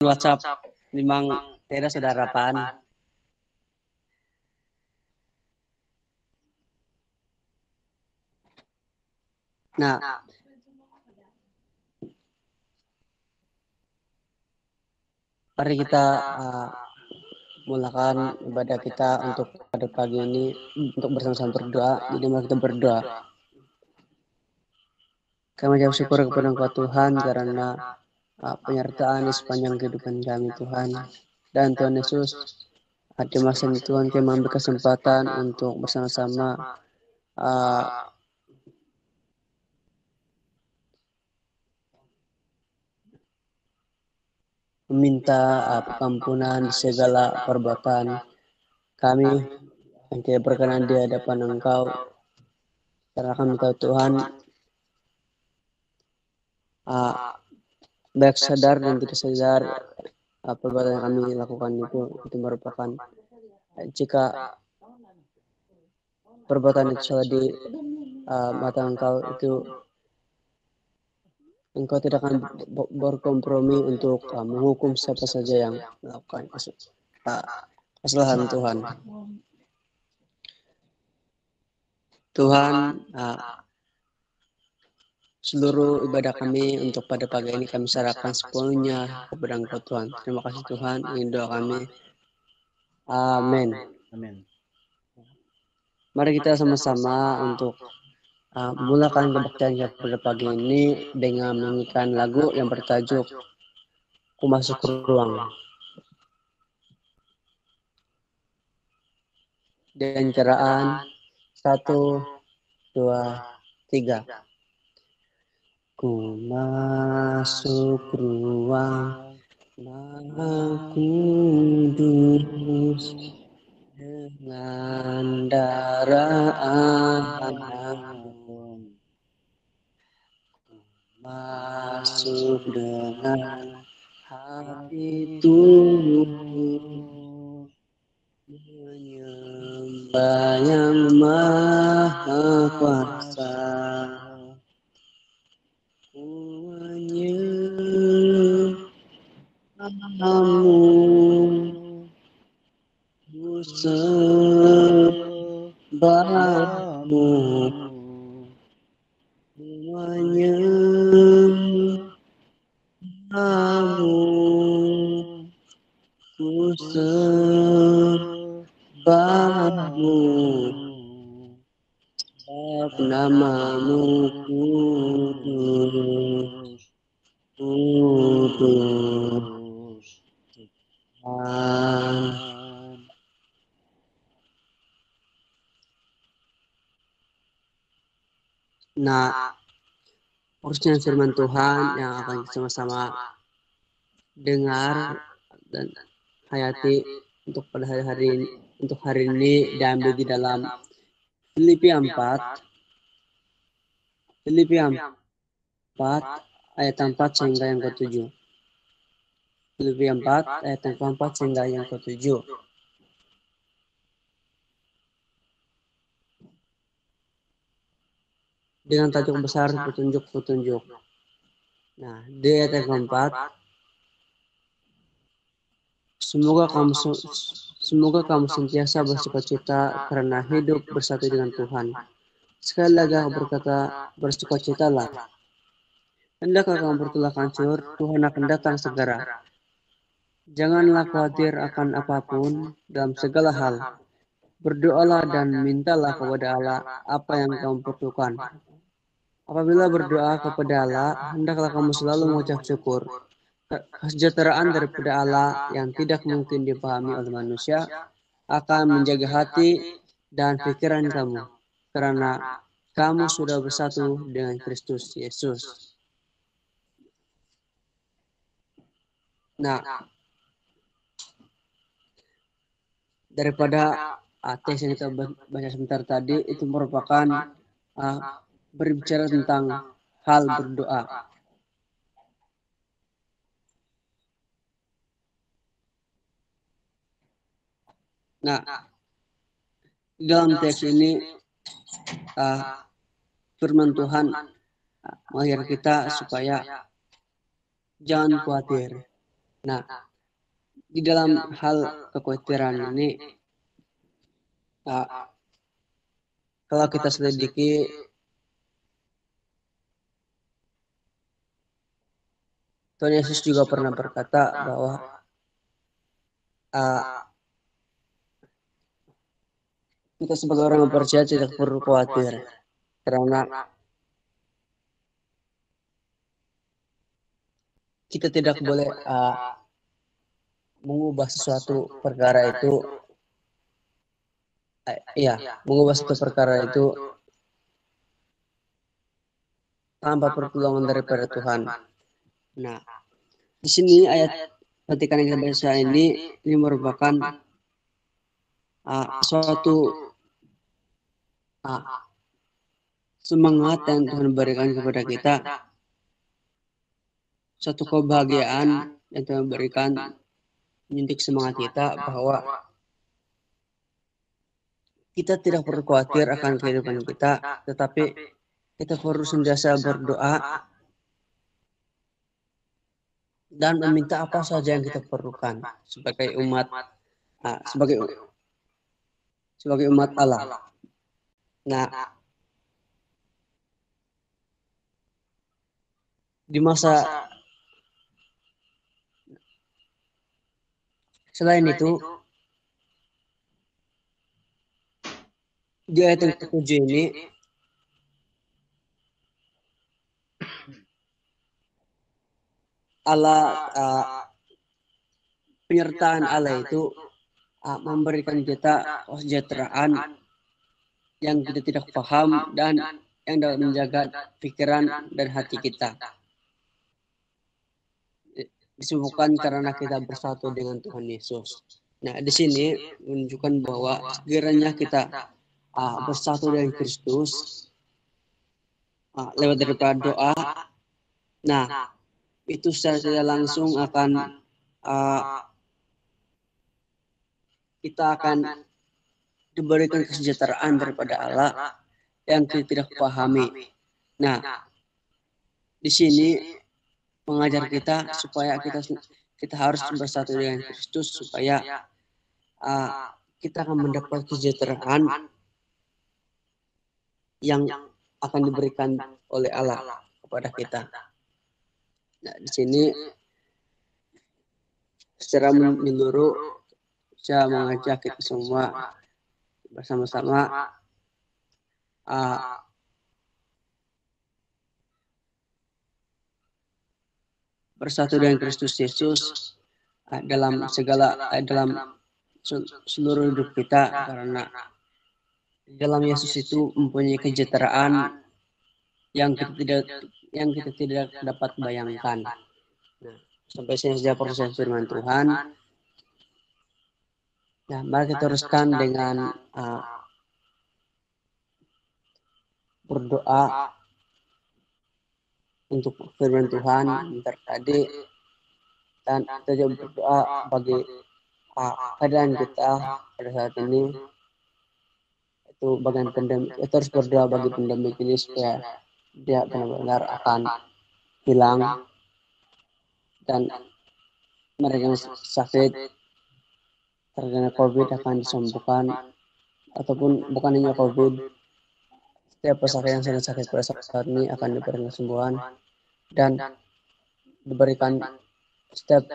WhatsApp memang tidak saudarapan. Nah, mari kita mulakan ibadah kita untuk pada pagi ini untuk bersama-sama berdoa. Jadi mari kita berdoa. Kami ucap syukur kepada Engkau Tuhan karena penyertaan di sepanjang kehidupan kami Tuhan. Dan Tuhan Yesus, di masa ini Tuhan kami mengambil kesempatan untuk bersama-sama meminta pengampunan segala perbuatan kami yang tidak berkenan di hadapan Engkau. Karena kami tahu Tuhan baik sadar dan tidak sadar perbuatan yang kami lakukan itu merupakan jika perbuatan itu salah di mata Engkau, itu Engkau tidak akan berkompromi untuk menghukum siapa saja yang melakukan kesalahan Tuhan. Tuhan, seluruh ibadah kami untuk pada pagi ini kami serahkan sepenuhnya kepada Engkau Tuhan. Terima kasih Tuhan, ini doa kami. Amin. Mari kita sama-sama untuk memulakan kebaktian kita pada pagi ini dengan menyanyikan lagu yang bertajuk Ku Masuk Ruang. Dan ceraan 1, 2, 3. Ku masuk ruang Maha Kudus dengan darah anakmu, masuk dengan hati tulus menyembah yang maha kuasa. Ku menyembahmu, ku sembahmu, ku menyembahmu, ku sembahmu, sebab namamu kudus, kudus Tuhan. Nah, urusnya firman Tuhan yang akan kita sama-sama dengar dan hayati untuk pada hari ini diambil di dalam Filipi 4 ayat 4 sehingga yang ke-7. Filipi 4 ayat 4 sehingga yang ke-7. Dengan tajuk besar petunjuk-petunjuk. Nah, di ayat yang keempat, semoga kamu sentiasa bersukacita karena hidup bersatu dengan Tuhan. Sekali lagi aku berkata, bersukacitalah. Hendaklah kamu bertolak hancur, Tuhan akan datang segera. Janganlah khawatir akan apapun dalam segala hal. Berdoalah dan mintalah kepada Allah apa yang kamu perlukan. Apabila berdoa kepada Allah, hendaklah kamu selalu mengucap syukur. Kesejahteraan daripada Allah yang tidak mungkin dipahami oleh manusia akan menjaga hati dan pikiran kamu, karena kamu sudah bersatu dengan Kristus Yesus. Nah, daripada teks yang kita baca sebentar tadi itu merupakan berbicara tentang hal berdoa. Nah, dalam teks ini firman Tuhan mengajar kita supaya jangan khawatir. Nah, di dalam hal kekhawatiran ini, kalau kita selidiki, Tuhan Yesus juga pernah berkata bahwa kita sebagai orang yang percaya tidak perlu khawatir, karena kita tidak boleh mengubah sesuatu perkara itu, mengubah suatu perkara itu tanpa pertolongan daripada Tuhan. Nah, di sini ayat petikan yang kita baca ini merupakan suatu semangat yang Tuhan berikan kepada kita, suatu kebahagiaan yang Tuhan berikan menyuntik semangat kita bahwa kita tidak perlu khawatir akan kehidupan kita, tetapi kita perlu senantiasa berdoa dan meminta apa saja yang kita perlukan sebagai umat sebagai umat Allah. Nah, di masa selain itu, di ayat yang ke-7 ini Allah, penyertaan Allah itu memberikan kita kesejahteraan yang kita tidak paham dan yang dapat menjaga pikiran dan hati kita. Disebabkan karena kita bersatu dengan Tuhan Yesus. Nah, di sini menunjukkan bahwa sekiranya kita bersatu dengan Kristus lewat daripada doa, nah itu secara langsung akan kita akan diberikan kesejahteraan daripada Allah yang kita tidak pahami. Nah, di sini mengajar kita supaya kita harus bersatu dengan Kristus supaya kita akan mendapat kesejahteraan yang akan diberikan oleh Allah kepada kita. Nah, di sini secara menyeluruh saya mengajak kita semua bersama-sama bersatu dengan Kristus Yesus dalam seluruh hidup kita, karena dalam Yesus itu mempunyai kesejahteraan yang kita tidak dapat bayangkan. Nah, sampai sini saja proses firman Tuhan. Nah, mari kita teruskan dengan berdoa untuk firman Tuhan bentar tadi, dan kita juga berdoa bagi keadaan kita pada saat ini. Itu bagian pandemi, kita harus berdoa bagi pandemi ini supaya dia benar-benar akan hilang dan mereka yang sakit terkena COVID akan disembuhkan, ataupun bukan hanya COVID, setiap pesakit yang sedang sakit pada saat ini akan diberikan kesembuhan dan diberikan setiap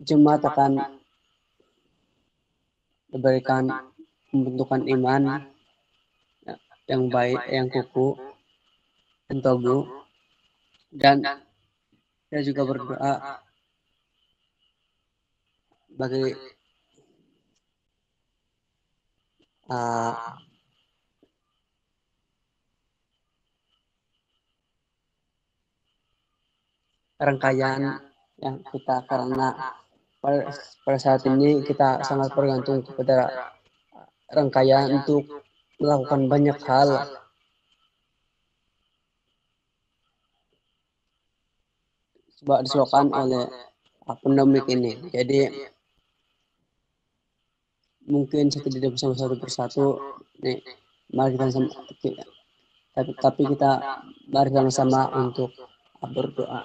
jemaat akan diberikan pembentukan iman yang baik, yang kukuh dan teguh. Dan saya juga berdoa bagi rangkaian yang kita, karena pada saat ini kita sangat bergantung kepada rangkaian untuk melakukan banyak hal disebabkan oleh pandemik ini. Jadi mungkin saya tidak bisa satu persatu nih, mari kita tapi kita mari sama-sama untuk berdoa.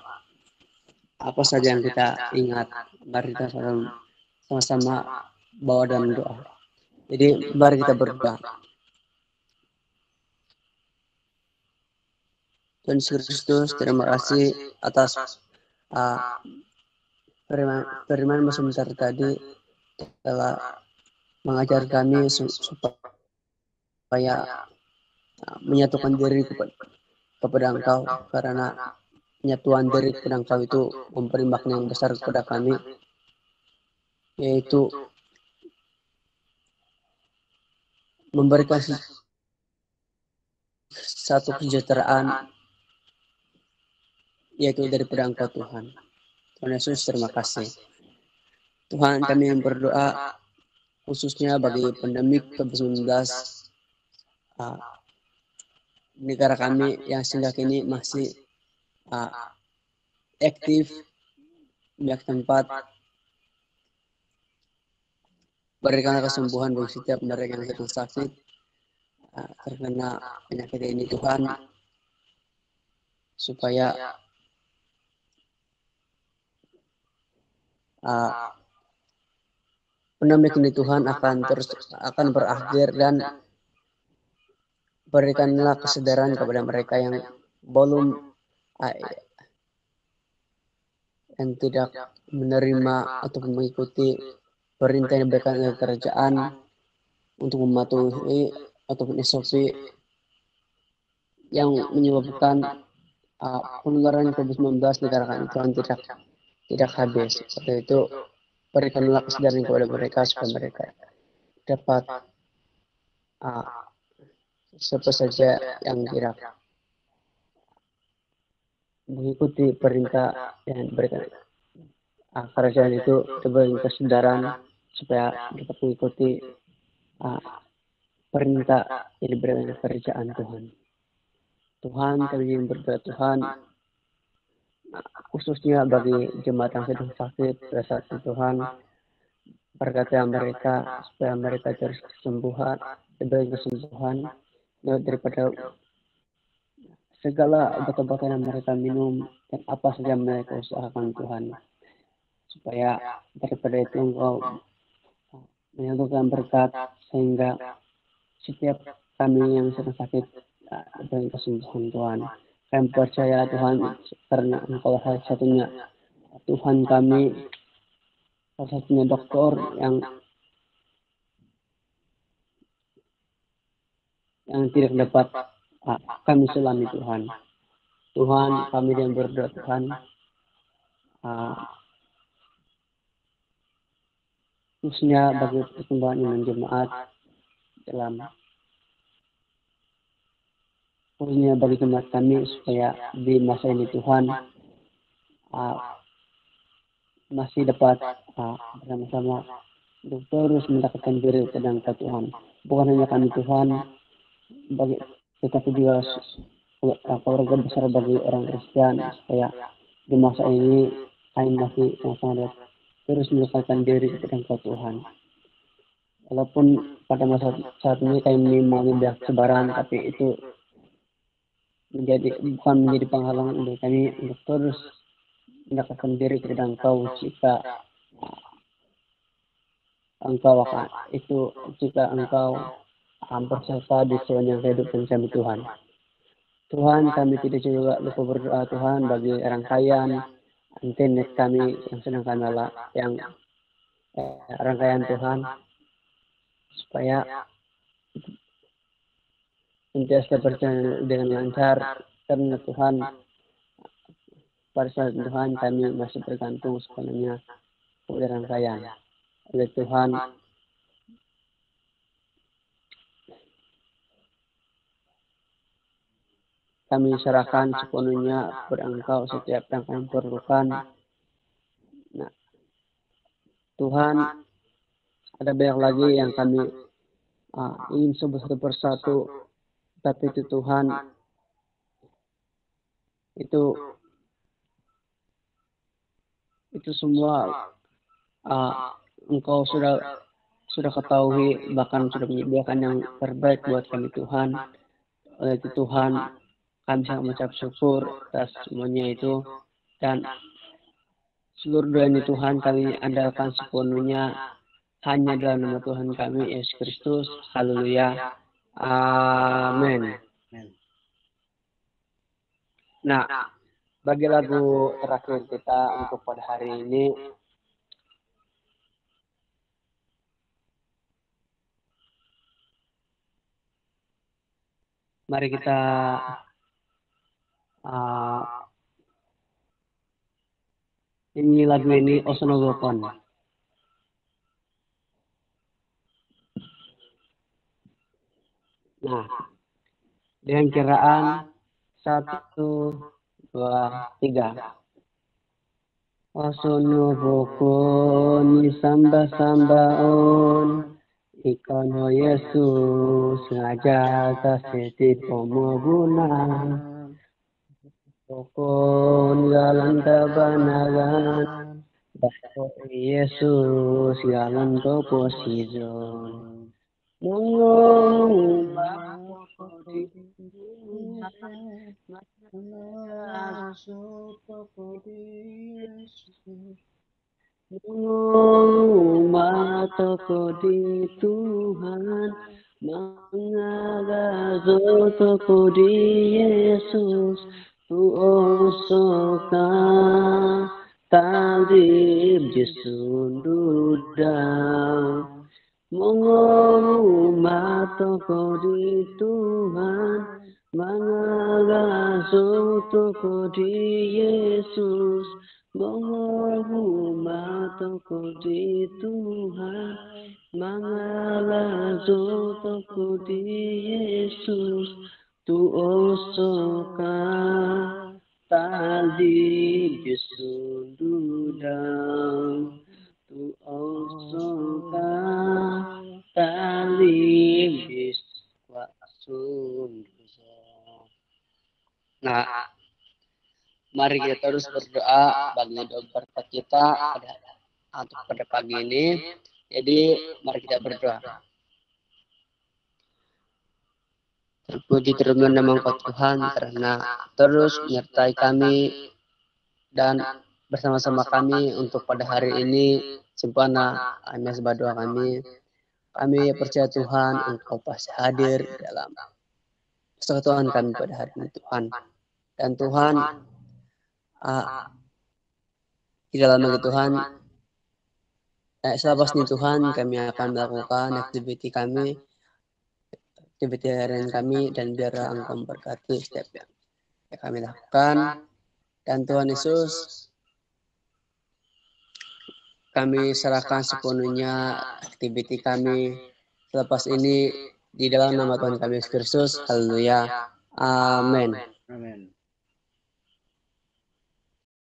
apa saja yang kita ingat, mari kita sama-sama bawa dalam doa. Jadi mari kita berdoa. Tuhan Yesus Kristus, terima kasih atas firman sebentar tadi telah mengajar kami supaya menyatukan diri kepada Engkau, karena penyatuan diri kepada Engkau itu memberi makna yang besar kepada kami, yaitu memberikan satu kesejahteraan, yaitu daripada Engkau Tuhan. Tuhan Yesus, terima kasih. Tuhan, kami yang berdoa khususnya bagi pandemi COVID-19 negara kami yang sehingga kini masih aktif banyak tempat. Berikanlah kesembuhan bagi setiap mereka yang sedang sakit terkena penyakit ini Tuhan, supaya pandemi ini Tuhan akan berakhir, dan berikanlah kesadaran kepada mereka yang belum yang tidak menerima atau mengikuti perintah yang diberikan oleh kerajaan untuk mematuhi ataupun SOP yang menyebabkan penularan COVID-19 negara kami Tuhan tidak habis. Seperti itu, berikanlah kesadaran kepada mereka supaya mereka dapat siapa saja yang tidak mengikuti perintah yang diberikan kerajaan itu diberi kesadaran supaya dapat mengikuti perintah yang diberikan oleh kerajaan Tuhan. Tuhan, kami ingin berdoa Tuhan, khususnya bagi jemaat yang sedang sakit pada saat itu Tuhan, berkati mereka supaya mereka terus kesembuhan, diberi kesembuhan daripada segala obat-obatan yang mereka minum dan apa saja mereka usahakan Tuhan, supaya daripada itu Engkau menyatukan berkat sehingga setiap kami yang sedang sakit diberi kesembuhan Tuhan. Kami percaya Tuhan, karena Engkau satu-satunya Tuhan kami, satu-satunya dokter yang tidak dapat kami selami Tuhan. Tuhan, kami yang berdoa Tuhan, khususnya bagi pertumbuhan iman jemaat dalam khususnya bagi jemaat kami, supaya di masa ini Tuhan masih dapat bersama-sama untuk terus mendekatkan diri kepada Engkau Tuhan. Bukan hanya kami Tuhan, tetapi juga keluarga besar bagi orang Kristen, supaya di masa ini kami masih sama-sama terus mendekatkan diri kepada Engkau Tuhan. Walaupun pada masa saat ini kami mengalami banyak sebaran, tapi itu bukan menjadi penghalang untuk kami untuk terus mendekatkan diri kepada Engkau, jika Engkau berserta di sepanjang kehidupan kami Tuhan. Tuhan, kami tidak juga lupa berdoa Tuhan bagi rangkaian internet kami yang sedang kami yang rangkaian Tuhan, supaya sentiasa berjalan dengan lancar, karena Tuhan pada saat Tuhan kami masih bergantung sepenuhnya kepada rangkaian. Oleh Tuhan, kami serahkan sepenuhnya kepada Engkau setiap yang kami perlukan. Nah, Tuhan, ada banyak lagi yang kami ingin sebut satu persatu, tapi itu Tuhan, itu semua Engkau sudah ketahui, bahkan sudah menyediakan yang terbaik buat kami Tuhan. Oleh itu Tuhan, kami sangat mengucap syukur atas semuanya itu, dan Seluruh doa ini Tuhan kami andalkan sepenuhnya hanya dalam nama Tuhan kami Yesus Kristus. Haleluya. Amin. Nah, bagi lagu terakhir kita untuk pada hari ini, mari kita ini lagu ini Osonogokon. Nah, dengan kiraan 1, 2, 3. Osonogokon samba-sambaon Ikono Yesus ngajak kasih pomoguna Pokon galan kabanagan Bako Yesus galan koposizon Mungong Matoko di Tuhan, mengagazo toko di Yesus, tuosoka talib jesundudang. Mongolu matoko di Tuhan, mengagazo toko di Yesus, Mongolu matoko di Tuhan, mangalazo toko di Yesus, tuosoka tali jesundudang, tuosoka tali jesundudang. Nah, mari kita terus berdoa bagi doa berkat kita pada pagi ini. Jadi mari kita berdoa. Terpuji terlebih nama Engkau Tuhan karena terus menyertai kami dan bersama-sama kami untuk pada hari ini. Sempurna hanya sebab doa kami. Kami percaya Tuhan Engkau pasti hadir dalam persekutuan kami pada hari ini Tuhan. Dan Tuhan di dalam bagi Tuhan, selepas ini Tuhan kami akan melakukan aktiviti harian kami dan biar Engkau memberkati setiap yang kami lakukan. Dan Tuhan Yesus, kami serahkan sepenuhnya aktiviti kami selepas ini di dalam nama Tuhan kami Yesus Kristus. Haleluya. Amin.